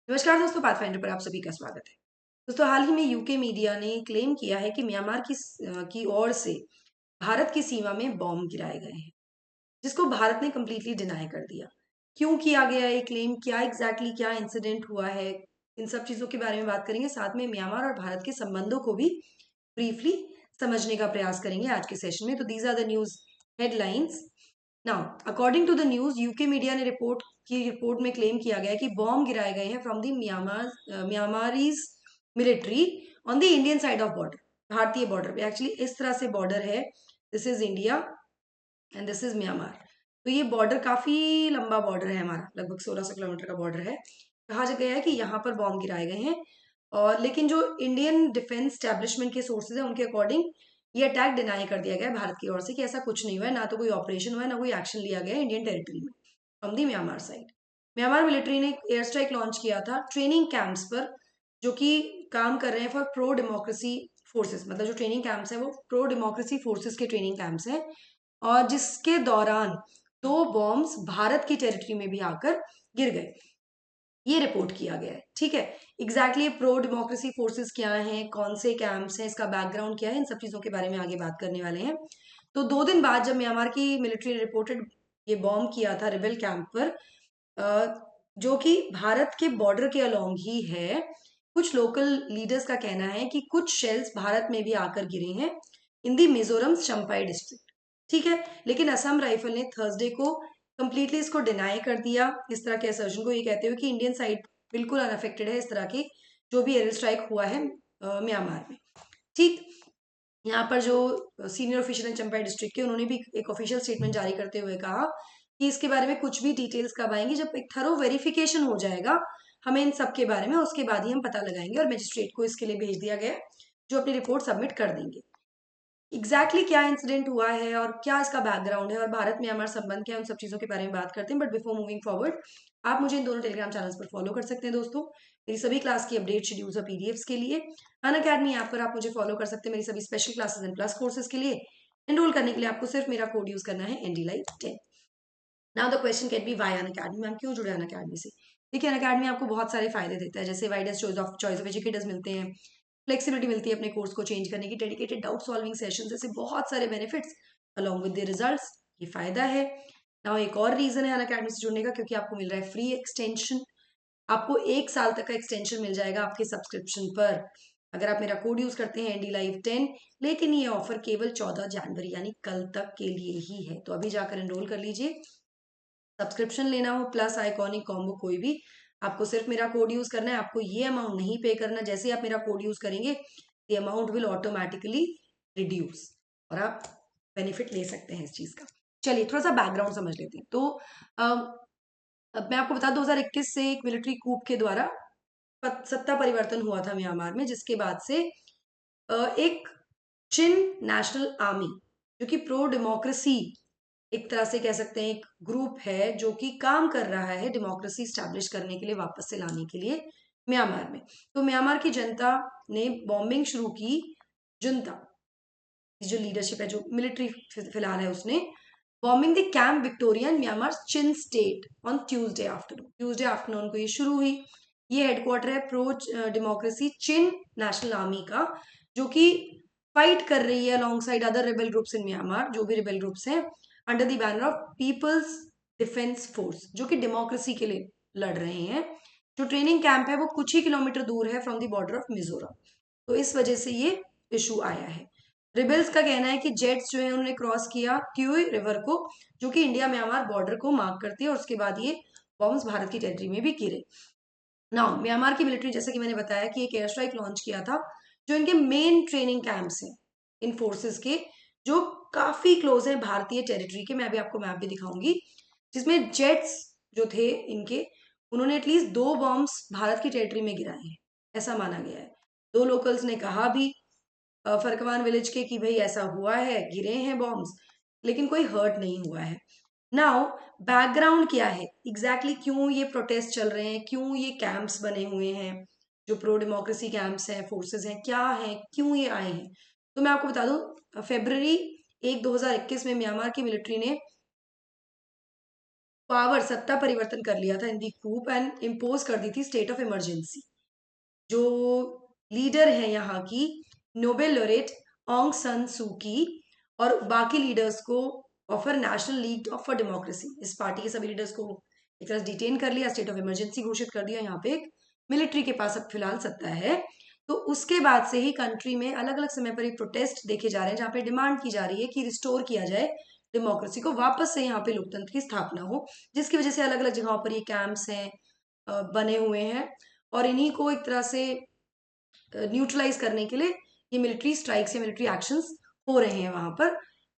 नमस्कार दोस्तों, पाथफाइंडर पर आप सभी का स्वागत है। दोस्तों, हाल ही में यूके मीडिया ने क्लेम किया है कि म्यांमार की ओर से भारत की सीमा में बॉम्ब गिराए गए हैं, जिसको भारत ने कंप्लीटली डिनाई कर दिया। क्यों किया गया ये क्लेम, क्या एग्जैक्टली क्या इंसिडेंट हुआ है, इन सब चीजों के बारे में बात करेंगे। साथ में म्यांमार और भारत के संबंधों को भी ब्रीफली समझने का प्रयास करेंगे आज के सेशन में। तो these are the news headlines. Now, according to the news, UK media ने रिपोर्ट में क्लेम किया गया है कि बॉम्ब गिराए गए हैं from the Myanmarese military on the Indian side of border. भारतीय बॉर्डर पे एक्चुअली इस तरह से बॉर्डर है। This is India and this is Myanmar. तो ये बॉर्डर काफी लंबा बॉर्डर है हमारा, लगभग 1600 किलोमीटर का बॉर्डर है। कहा गया है कि यहाँ पर बॉम्ब गिराए गए हैं। और लेकिन जो इंडियन डिफेंस स्टैब्लिशमेंट के सोर्सेज हैं, उनके अकॉर्डिंग ये अटैक डिनाई कर दिया गया है भारत की ओर से कि ऐसा कुछ नहीं हुआ है, ना तो कोई ऑपरेशन हुआ है, ना कोई एक्शन लिया गया है इंडियन टेरिटरी में from the Myanmar side. Myanmar military ने एयर स्ट्राइक लॉन्च किया था ट्रेनिंग कैंप्स पर, जो कि काम कर रहे हैं फॉर प्रो डेमोक्रेसी फोर्सेस। मतलब जो ट्रेनिंग कैंप्स है वो प्रो डेमोक्रेसी फोर्सेस के ट्रेनिंग कैंप्स हैं, और जिसके दौरान दो बॉम्ब्स भारत की टेरिटरी में भी आकर गिर गए। ये रिपोर्ट किया गया है। ठीक है, एग्जैक्टली प्रो डेमोक्रेसी फोर्सेस क्या हैं, कौन से कैंप्स हैं, इसका बैकग्राउंड क्या है, इन सब चीजों के बारे में आगे बात करने वाले हैं। तो 2 दिन बाद जब म्यांमार की मिलिट्री ने रिपोर्टेड ये बॉम्ब किया था रिबेल कैंप पर, जो कि भारत के बॉर्डर के अलोंग ही है, कुछ लोकल लीडर्स का कहना है कि कुछ शेल्स भारत में भी आकर गिरे हैं इन दी मिजोरम चंपाई डिस्ट्रिक्ट। ठीक है, लेकिन असम राइफल ने थर्सडे को कंप्लीटली इसको डिनाई कर दिया, इस तरह के असर्शन को, ये कहते हुए कि इंडियन साइड बिल्कुल अनअफेक्टेड है इस तरह की जो भी एयर स्ट्राइक हुआ है म्यांमार में। ठीक, यहाँ पर जो सीनियर ऑफिशियल हैं चंपाई डिस्ट्रिक्ट के, उन्होंने भी एक ऑफिशियल स्टेटमेंट जारी करते हुए कहा कि इसके बारे में कुछ भी डिटेल्स कब आएंगी, जब एक थरो वेरिफिकेशन हो जाएगा हमें इन सब के बारे में, उसके बाद ही हम पता लगाएंगे। और मजिस्ट्रेट को इसके लिए भेज दिया गया, जो अपनी रिपोर्ट सबमिट कर देंगे। क्या इंसिडेंट हुआ है और क्या इसका बैकग्राउंड है और भारत में हमारा संबंध क्या है, उन सब चीजों के बारे में बात करते हैं। बट बिफोर मूविंग फॉरवर्ड, आप मुझे इन दोनों टेलीग्राम चैनल्स पर फॉलो कर सकते हैं दोस्तों। मेरी सभी क्लास की अपडेट शेड्यूल्स और पीडीएफ्स के लिए अन अकेडमी ऐप पर आप मुझे फॉलो कर सकते हैं। मेरी सभी special classes and plus courses के लिए एनरोल करने के लिए आपको सिर्फ मेरा कोड यूज करना है NDLive10। Now the question can be why Unacademy. Ma'am क्यों जुड़े अन अकेडमी से? देखिए, अन अकेडमी आपको बहुत सारे फायदे देता है, जैसे वाइडेस्ट चॉइस ऑफ एजुकेटर्स मिलते हैं, फ्लेक्सिबिलिटी मिलती है अपने कोर्स को चेंज करने की, डेडिकेटेड डाउट सॉल्विंग सेशन, जैसे बहुत सारे benefits along with the results. ये फायदा है। नाउ एक और रीजन है अन अकेडमी से जुड़ने का, क्योंकि आपको मिल रहा है फ्री एक्सटेंशन। आपको 1 साल तक का एक्सटेंशन मिल जाएगा आपके सब्सक्रिप्शन पर, अगर आप मेरा कोड यूज करते हैं NDLive10। लेकिन ये ऑफर केवल 14 जनवरी यानी कल तक के लिए ही है, तो अभी जाकर एनरोल कर लीजिए। सब्सक्रिप्शन लेना हो प्लस आइकॉनिक कॉम्बो कोई भी, आपको सिर्फ मेरा कोड यूज करना है। आपको ये अमाउंट नहीं पे करना, जैसे ही आप मेरा कोड यूज करेंगे the amount will automatically reduce, और आप बेनिफिट ले सकते हैं इस चीज का। चलिए थोड़ा सा बैकग्राउंड समझ लेते हैं। तो अब मैं आपको बता, 2021 से एक मिलिट्री कूप के द्वारा सत्ता परिवर्तन हुआ था म्यांमार में, जिसके बाद से एक चिन नेशनल आर्मी, जो कि प्रो डेमोक्रेसी एक तरह से कह सकते हैं, एक ग्रुप है जो कि काम कर रहा है डेमोक्रेसी स्टैब्लिश करने के लिए, वापस से लाने के लिए म्यांमार में। तो म्यांमार की जनता ने बॉम्बिंग शुरू की। जुनता जो लीडरशिप है, जो मिलिट्री फिलहाल है, उसने bombing the camp Victoria in Myanmar Chin State on Tuesday afternoon को ये शुरू हुई। ये हेडक्वार्टर है pro democracy Chin National Army का, जो कि फाइट कर रही है alongside other rebel groups in Myanmar, जो भी रिबेल ग्रुप्स हैं, under the banner of people's defence force, जो कि डेमोक्रेसी के लिए लड़ रहे हैं। जो ट्रेनिंग कैंप है वो कुछ ही किलोमीटर दूर है from the border of Mizoram, तो इस वजह से ये इशू आया है। रिबेल्स का कहना है कि जेट्स जो है उन्होंने क्रॉस किया ट्यूई रिवर को, जो कि इंडिया म्यांमार बॉर्डर को मार्क करती है, और उसके बाद ये बॉम्ब्स भारत की टेरिटरी में भी गिरे। नाउ म्यांमार की मिलिट्री, जैसे कि मैंने बताया, कि एक एयर स्ट्राइक लॉन्च किया था, जो इनके मेन ट्रेनिंग कैंप्स हैं इन फोर्सेस के, जो काफी क्लोज है भारतीय टेरिटरी के। मैं अभी आपको मैप भी दिखाऊंगी, जिसमें जेट्स जो थे इनके, उन्होंने एटलीस्ट 2 बॉम्ब्स भारत की टेरिटरी में गिराए हैं, ऐसा माना गया है। 2 लोकल्स ने कहा भी फरकवान विलेज के कि भाई ऐसा हुआ है, गिरे हैं बॉम्ब्स, लेकिन कोई हर्ट नहीं हुआ है। नाउ बैकग्राउंड क्या है क्यों ये प्रोटेस्ट चल रहे हैं, क्यों ये कैंप्स बने हुए हैं, जो प्रो डेमोक्रेसी कैंप्स हैं, फोर्सेस हैं, क्या है, क्यों ये आए हैं? तो मैं आपको बता दूं, February 1 2021 में म्यांमार की मिलिट्री ने पावर सत्ता परिवर्तन कर लिया था इन दी कूप एंड इम्पोज कर दी थी स्टेट ऑफ इमरजेंसी। जो लीडर है यहाँ की नोबेल लॉरेट ऑन्ग सन सू की और बाकी लीडर्स को offer national league for democracy, इस पार्टी के सभी लीडर्स को एक तरह डिटेन कर लिया, स्टेट ऑफ इमरजेंसी घोषित कर दिया। यहाँ पे एक मिलिट्री के पास अब फिलहाल सत्ता है। तो उसके बाद से ही कंट्री में अलग अलग समय पर प्रोटेस्ट देखे जा रहे हैं जहाँ पे डिमांड की जा रही है कि रिस्टोर किया जाए डेमोक्रेसी को, वापस से यहाँ पे लोकतंत्र की स्थापना हो, जिसकी वजह से अलग अलग जगहों पर ये कैंप्स हैं बने हुए हैं और इन्हीं को एक तरह से न्यूट्रलाइज करने के लिए ये मिलिट्री स्ट्राइक्स या मिलिट्री एक्शंस हो रहे हैं वहां पर।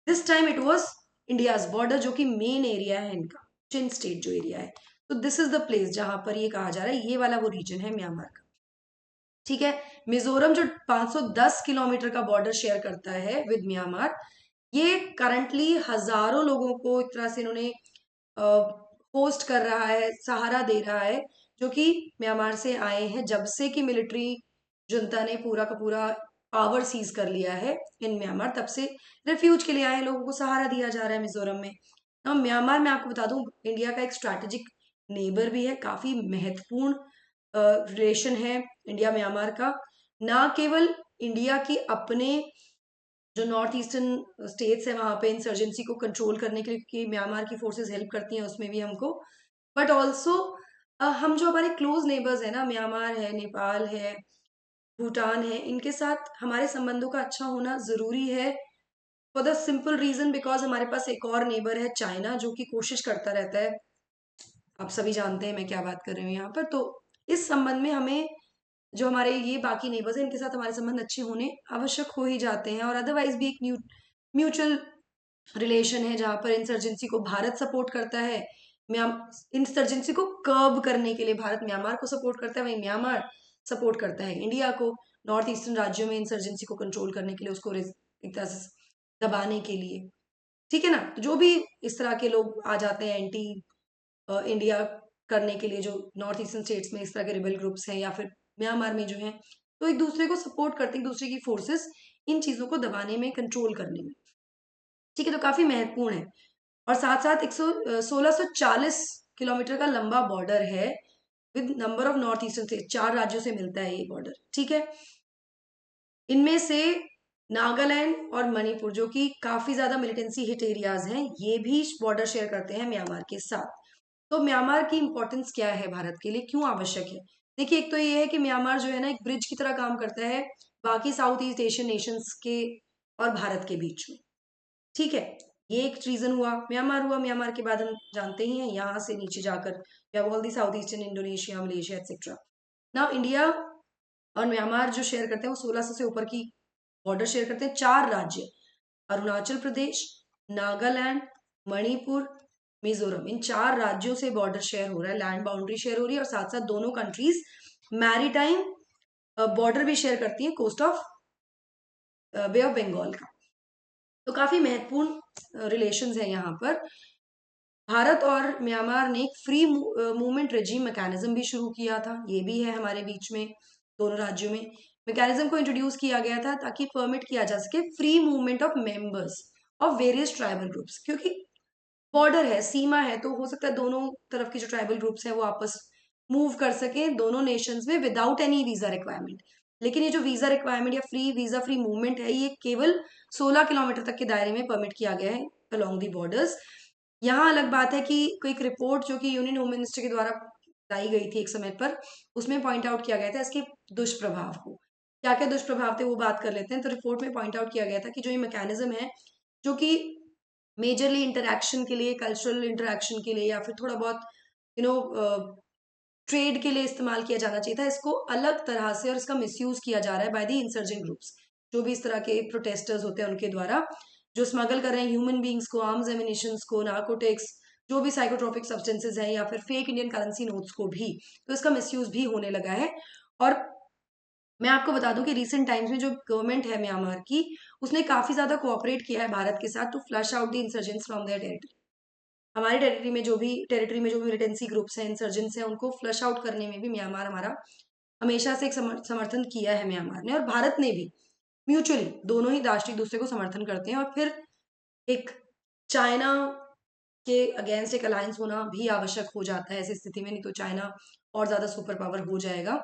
This time it was India's border, जो कि मेन एरिया है इनका, चिन स्टेट जो एरिया है। तो दिस इज द प्लेस जहां पर ये कहा जा रहा है, ये वाला वो रीजन है म्यांमार का। ठीक है, मिजोरम जो 510 किलोमीटर का बॉर्डर शेयर करता है विद म्यांमार, ये करंटली हजारों लोगों को एक तरह से इन्होंने होस्ट कर रहा है, सहारा दे रहा है, जो कि म्यांमार से आए हैं जब से कि मिलिट्री जनता ने पूरा का पूरा पावर सीज कर लिया है इन म्यांमार, तब से रिफ्यूज के लिए आए लोगों को सहारा दिया जा रहा है मिजोरम में। अब म्यांमार में आपको बता दूं इंडिया का एक स्ट्रैटेजिक नेबर भी है, काफी महत्वपूर्ण रिलेशन है इंडिया म्यांमार का। ना केवल इंडिया की अपने जो नॉर्थ ईस्टर्न स्टेट्स है वहां पे इंसर्जेंसी को कंट्रोल करने के लिए कि म्यांमार की फोर्सेस हेल्प करती हैं उसमें भी हमको, बट ऑल्सो हम जो हमारे क्लोज नेबर्स है ना, म्यांमार है, नेपाल है, भूटान है, इनके साथ हमारे संबंधों का अच्छा होना जरूरी है for the simple reason because हमारे पास एक और नेबर है चाइना, जो कि कोशिश करता रहता है, आप सभी जानते हैं मैं क्या बात कर रही हूँ यहाँ पर। तो इस संबंध में हमें जो हमारे ये बाकी नेबर्स हैं इनके साथ हमारे संबंध अच्छे होने आवश्यक हो ही जाते हैं, और अदरवाइज भी एक म्यूचुअल रिलेशन है जहां पर इंसर्जेंसी को भारत सपोर्ट करता है, इंसर्जेंसी को कर्ब करने के लिए भारत म्यांमार को सपोर्ट करता है, वहीं म्यांमार सपोर्ट करता है इंडिया को नॉर्थ ईस्टर्न राज्यों में इंसर्जेंसी को कंट्रोल करने के लिए, उसको एक तरह से दबाने के लिए। ठीक है ना, तो जो भी इस तरह के लोग आ जाते हैं एंटी इंडिया करने के लिए, जो नॉर्थ ईस्टर्न स्टेट्स में इस तरह के रिबेल ग्रुप्स हैं या फिर म्यांमार में जो हैं, तो एक दूसरे को सपोर्ट करते हैं, एक दूसरे की फोर्सेस इन चीजों को दबाने में, कंट्रोल करने में। ठीक है, तो काफी महत्वपूर्ण है। और साथ साथ 1640 किलोमीटर का लंबा बॉर्डर है with number of north eastern state, 4 राज्यों से मिलता है ये बॉर्डर। ठीक है, इनमें से नागालैंड और मणिपुर जो कि काफी ज्यादा मिलिटेंसी हिट एरियाज हैं, ये भी बॉर्डर शेयर करते हैं म्यांमार के साथ। तो म्यांमार की इंपॉर्टेंस क्या है भारत के लिए, क्यों आवश्यक है? देखिए, एक तो ये है कि म्यांमार जो है ना एक ब्रिज की तरह काम करता है बाकी साउथ ईस्ट एशियन नेशंस के और भारत के बीच में। ठीक है, ये एक रीजन हुआ, म्यांमार हुआ। म्यांमार के बाद हम जानते ही हैं यहाँ से नीचे जाकर या all the south eastern, Indonesia, Malaysia etcetera. Now India और म्यांमार जो शेयर करते हैं वो 1600 से ऊपर की बॉर्डर शेयर करते हैं। 4 राज्य, अरुणाचल प्रदेश, नागालैंड, मणिपुर, मिजोरम, इन 4 राज्यों से बॉर्डर शेयर हो रहा है, लैंड बाउंड्री शेयर हो रही है, और साथ साथ दोनों कंट्रीज मैरीटाइम बॉर्डर भी शेयर करती है coast of Bay of Bengal का। तो काफी महत्वपूर्ण रिलेशंस है यहाँ पर। भारत और म्यांमार ने एक फ्री मूवमेंट रेजिम मैकेनिज्म भी शुरू किया था, ये भी है हमारे बीच में, दोनों राज्यों में मैकेनिज्म को इंट्रोड्यूस किया गया था ताकि परमिट किया जा सके free movement of members of various tribal groups, क्योंकि बॉर्डर है, सीमा है, तो हो सकता है दोनों तरफ की जो ट्राइबल ग्रुप्स हैं वो आपस मूव कर सके दोनों नेशंस में विदाउट एनी वीजा रिक्वायरमेंट। लेकिन ये जो वीजा रिक्वायरमेंट या वीजा फ्री मूवमेंट है, ये केवल 16 किलोमीटर तक के दायरे में परमिट किया गया है अलोंग दी बॉर्डर्स। यहाँ अलग बात है कि कोई एक रिपोर्ट जो कि यूनियन होम मिनिस्टर के द्वारा लाई गई थी एक समय पर, उसमें पॉइंट आउट किया गया था इसके दुष्प्रभाव को। क्या क्या दुष्प्रभाव थे वो बात कर लेते हैं। तो रिपोर्ट में पॉइंट आउट किया गया था कि जो ये मैकेनिज्म है, जो कि मेजरली इंटरैक्शन के लिए, कल्चरल इंटरैक्शन के लिए या फिर थोड़ा बहुत ट्रेड के लिए इस्तेमाल किया जाना चाहिए था, इसको अलग तरह से और इसका मिसयूज किया जा रहा है बाय द इंसर्जेंट ग्रुप्स, जो भी इस तरह के प्रोटेस्टर्स होते हैं उनके द्वारा, जो स्मगल कर रहे हैं ह्यूमन बींग्स को, आर्म्स एमिनेशंस को, नार्कोटिक्स, जो भी साइकोट्रोपिक सब्सटेंसेज हैं, या फिर फेक इंडियन करेंसी नोट्स को भी, तो इसका मिसयूज भी होने लगा है। और मैं आपको बता दूं कि रिसेंट टाइम्स में जो गवर्नमेंट है म्यांमार की, उसने काफी ज्यादा कोऑपरेट किया है भारत के साथ to flush out the insurgents from their territory. हमारी टेरिटरी में जो भी मिलिटेंसी ग्रुप्स हैं, इंसर्जेंट्स हैं, उनको फ्लश आउट करने में भी म्यांमार हमारा हमेशा से एक समर्थन किया है म्यांमार ने, और भारत ने भी, म्यूचुअली दोनों ही राष्ट्र एक दूसरे को समर्थन करते हैं। और फिर एक चाइना के अगेंस्ट एक अलायंस होना भी आवश्यक हो जाता है ऐसी स्थिति में, नहीं तो चाइना और ज़्यादा सुपर पावर हो जाएगा,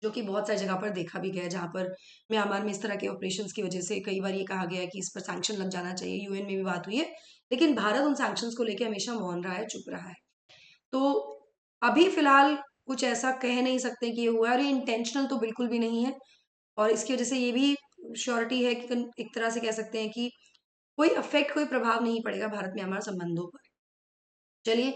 जो कि बहुत सारी जगह पर देखा भी गया है, जहाँ पर म्यांमार में इस तरह के ऑपरेशंस की वजह से कई बार ये कहा गया है कि इस पर सैंक्शन लग जाना चाहिए, यूएन में भी बात हुई है, लेकिन भारत उन सैंक्शंस को लेकर हमेशा मौन रहा है, चुप रहा है। तो अभी फिलहाल कुछ ऐसा कह नहीं सकते कि ये हुआ है, और ये इंटेंशनल तो बिल्कुल भी नहीं है, और इसकी वजह से ये भी श्योरिटी है कि एक तरह से कह सकते हैं कि कोई इफेक्ट, कोई प्रभाव नहीं पड़ेगा भारत म्यांमार संबंधों पर। चलिए,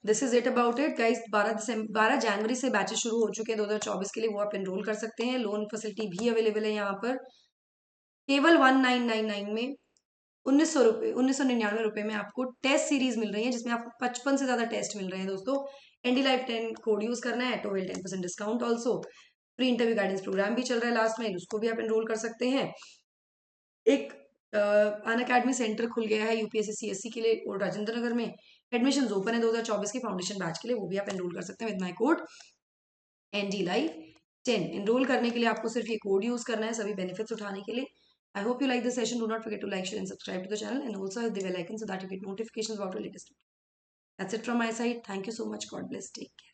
this is it about it guys. 12 जनवरी से बैचेस शुरू हो चुके हैं 2024 के लिए, वो आप एनरोल कर सकते हैं। लोन फैसिलिटी भी अवेलेबल है यहाँ पर, केवल 1999 में, 1999 रुपए में आपको टेस्ट सीरीज मिल रही है, जिसमें आपको 55 से ज्यादा टेस्ट मिल रहे हैं दोस्तों। एनडी लाइफ 10 कोड यूज करना है, to avail 10% discount also. Pre interview guidance program भी चल रहा है लास्ट में, उसको भी आप एनरोल कर सकते हैं। एक अन अकेडमी सेंटर खुल गया है यूपीएससी सीएससी के लिए और राजेंद्र नगर में। एडमिशन ओपन है 2024 के फाउंडेशन बैच के लिए, वो भी आप एनरोल कर सकते हैं with my code ND live 10। Enrol करने के लिए आपको सिर्फ ये कोड यूज करना है सभी बेनिफिट्स उठाने के लिए। I hope you like this session. Do not forget to like, share, and subscribe to the channel, and also hit the bell icon so that you get notifications about the latest. That's it from my side. Thank you so much. God bless. Take care.